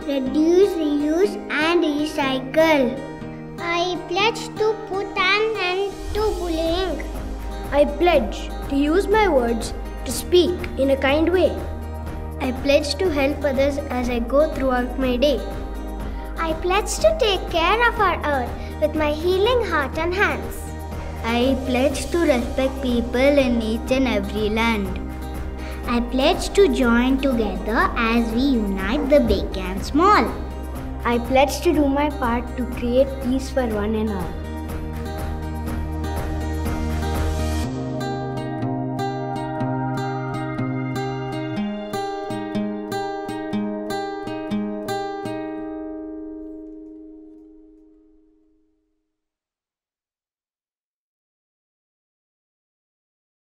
reduce, reuse and recycle. I pledge to put an end to bullying. I pledge to use my words to speak in a kind way. I pledge to help others as I go throughout my day. I pledge to take care of our earth with my healing heart and hands. I pledge to respect people in each and every land. I pledge to join together as we unite the big and small. I pledge to do my part to create peace for one and all.